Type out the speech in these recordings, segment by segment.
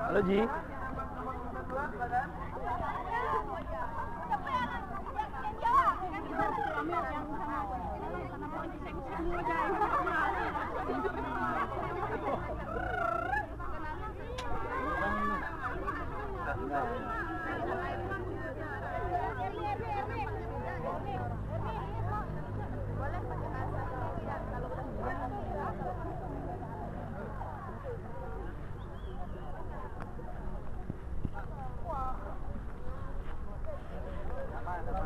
Halo Ji.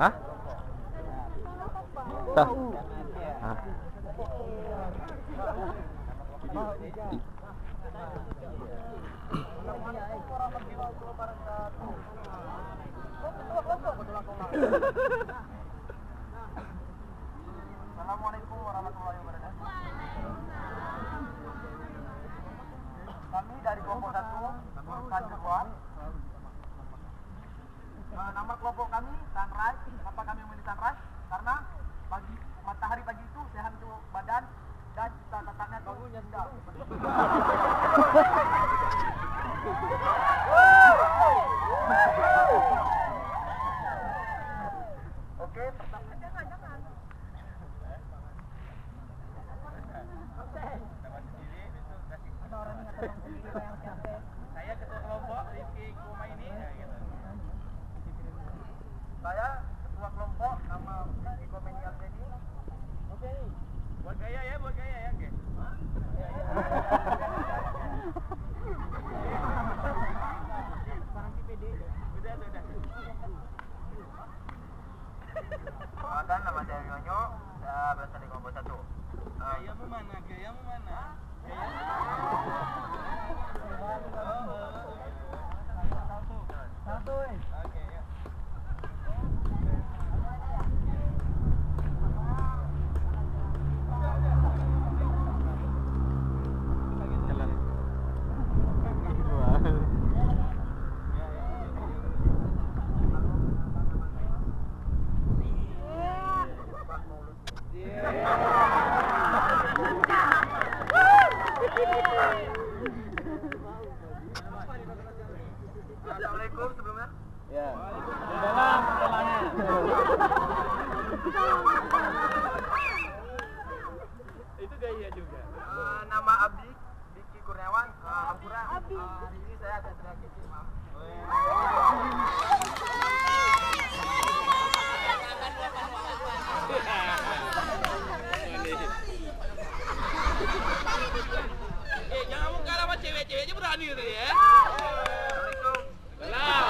Hah? Tah. Hah. Assalamualaikum warahmatullahi wabarakatuh. Kami dari kelompok 1 Kanjuruan. Nama kelompok kami Sunrise. Kenapa kami memilih Sunrise? Karena pagi matahari pagi itu sehat untuk badan dan cita-citanya tubuhnya sudah. Oke, pertama jangan. Saya ketua kelompok Rifki Kuma ini. Saya ketua kelompok nama Rifki Komeni Alfedi. Oke. Buat gaya ya, oke. Barang PD. Sudah. Perkenalkan, nama saya Yonyo. Saya berasal dari kelompok 1. Gayamu mana? Satu. Oke, ya. Assalamualaikum sebelumnya. Ya. Dalam setelahnya. Itu gaya juga. Nama Abdi Diki Kurniawan. Ampura. Hari ini saya ada teriak kecil, maaf. Jangan mau kalah sama cewek-ceweknya berani gitu ya. Assalamualaikum. Salam.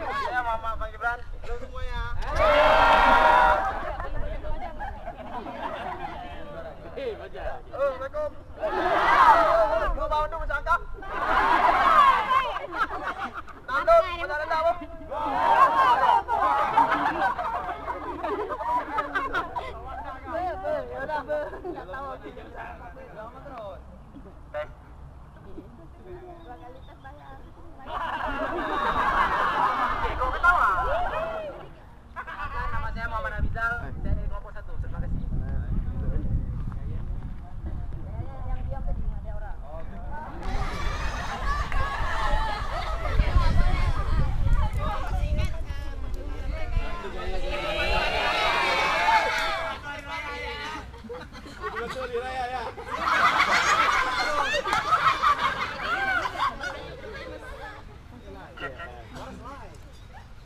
Saya Mama Bang Gibran. Halo semuanya. Baca. Assalamualaikum. Gua mau dong bercakap. Tanduk, benar tahu. Kok ketawa? Nama saya Muhammad Abizal, saya dari kelompok 1. Terima kasih. Yang diam tadi ada orang. Betul di raya ya.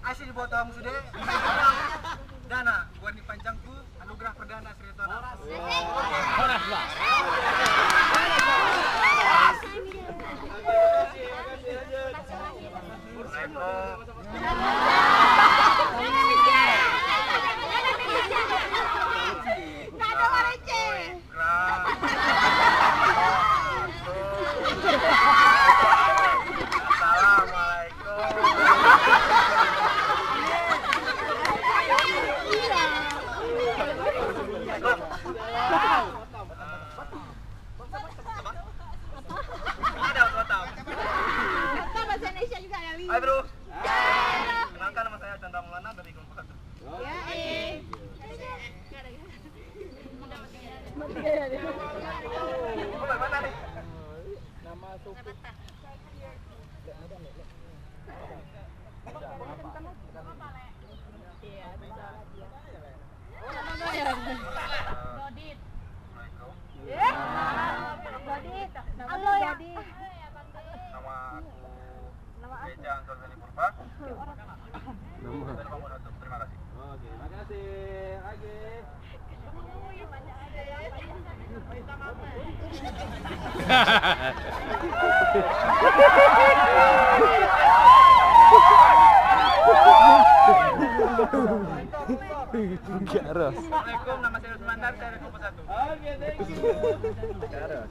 Asli dibuat tamu sudah. Dana, buat dipanjangku anugerah perdana Sri Tona. Horas, Pak. Hai bro. Kenalkan nama saya Chandra Maulana dari kelompok 1. Mana nih? Nama Halo ya. Nama aku Beca Antonelli Purba. Terima kasih. Oke, makasih. Lagi. Garos. Assalamualaikum, nama saya Usmandar, saya dari kelompok 1. Oke, thank you. Garos.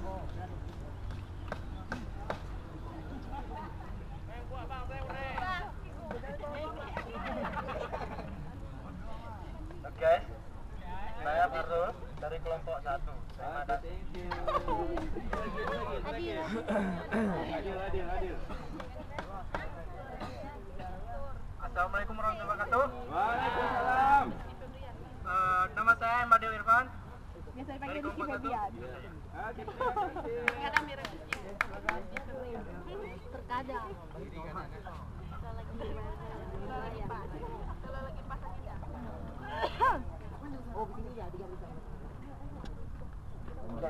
Oke. Saya Farul dari kelompok 1. Terima kasih. Adil. Assalamualaikum warahmatullahi wabarakatuh. Waalaikumsalam. Nama saya Madil Irfan. Biasa Dari dipanggil kelompok Rizky 1. Febian. Oke, terima kasih. Terkadang.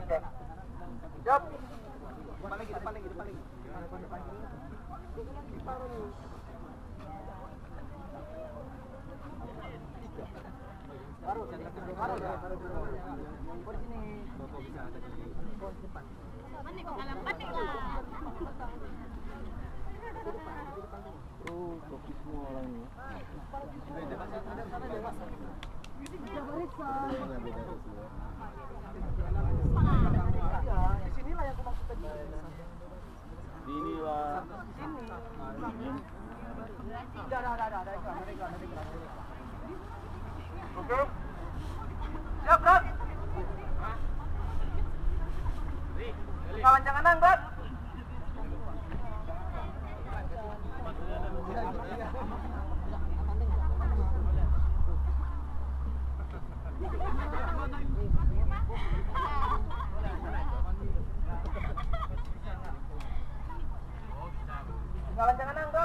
Cek. Siap. Depan lagi. Kopi semua orangnya. Sinilah yang aku maksud tadi. Inilah. Oke. Siap, Bro. Kawan jangan nang, Bro. Kawan jangan nang, Bro.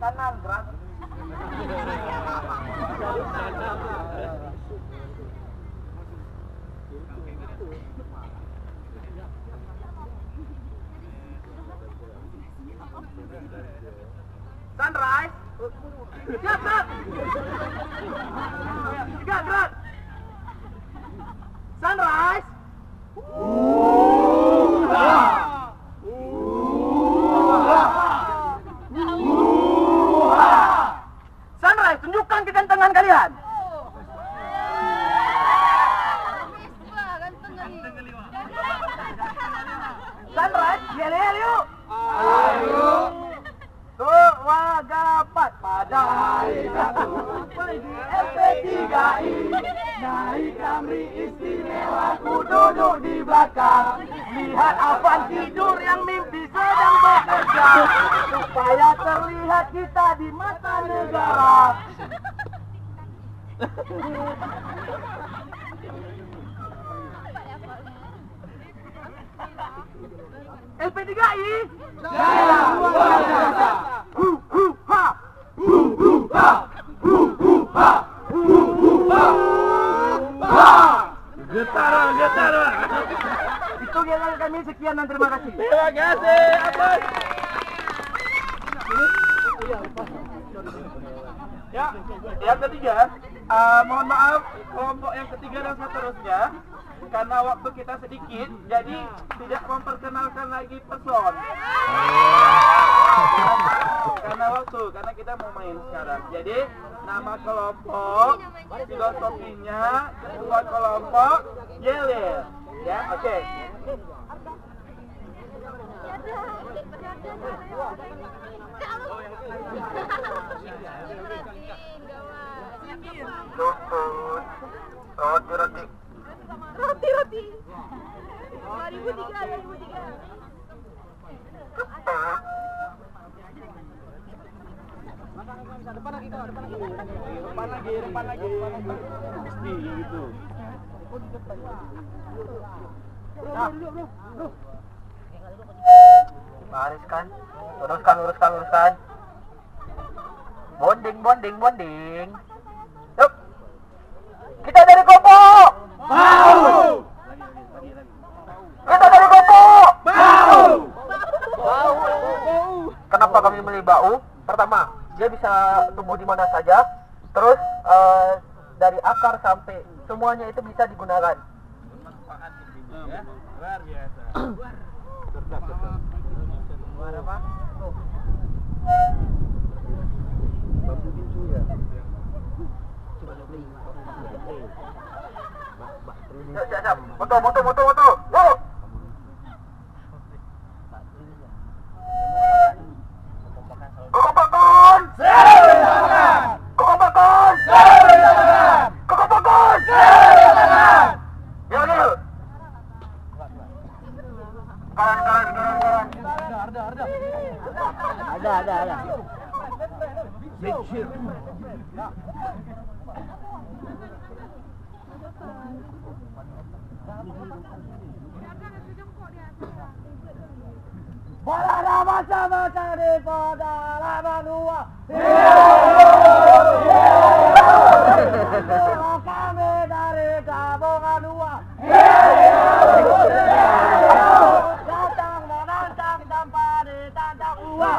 Kanan, Bro. Sunrise. Siap, Bro. Tiga, Bro. Sunrise. Sunrise, tunjukkan kegantengan kalian. Sunrise, yel yuk. Ayo. Dua, dapat pada hari Sabtu pergi SP3I naik Camry istimewa, ku duduk di belakang lihat Afan tidur yang mimpi sedang bekerja supaya terlihat kita di mata negara. SP3I jaya luar biasa. Ha. Getar. Itu kegiatan kami, sekian dan terima kasih. Terima kasih. Apa? Ya, yang ketiga, mohon maaf kelompok yang ketiga dan seterusnya, karena waktu kita sedikit, jadi tidak memperkenalkan lagi person. Karena kita mau main sekarang. Jadi nama kelompok, filosofinya, ketua kelompok, Yel. Ya, oke. Roti. 2003. Depan lagi. Mesti gitu. Bariskan. Luruskan. Bonding. Yuk. Kita dari Kopo. Bau. Kita dari Kopo. Bau. Kenapa kami memilih bau? Pertama, dia bisa tumbuh di mana saja. Terus dari akar sampai semuanya itu bisa digunakan. Bermanfaat intinya ya. Luar biasa. Cerdas. Luar apa? Bambu bincu ya. Siap. Moto. Yuk. Kokompakon. Yuk. Karan. Ada. Bola macam-macam di pedalaman dua. Kami dari gabungan dua. Datang menantang tanpa ditantang dua.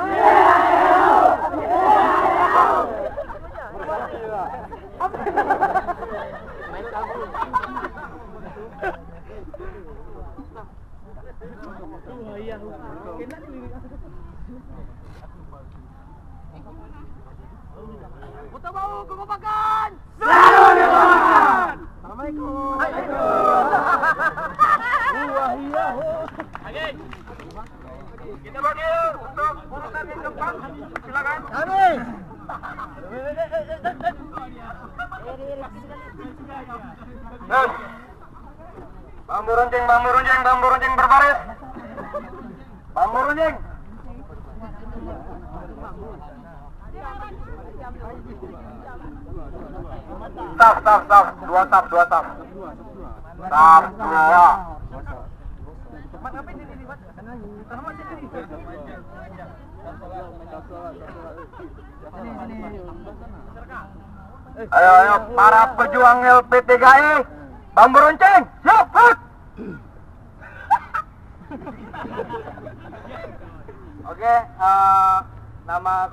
Putar bau, Kokompakan! Selalu depan. Assalamualaikum. Kita bagi untuk urutan yang keempat. Silakan. Bambu runcing berbaris. Bambu runcing. Staf. Dua staf. Staf 2. Ayo, para pejuang LP3I, bambu runcing, siap, hut. Oke, nama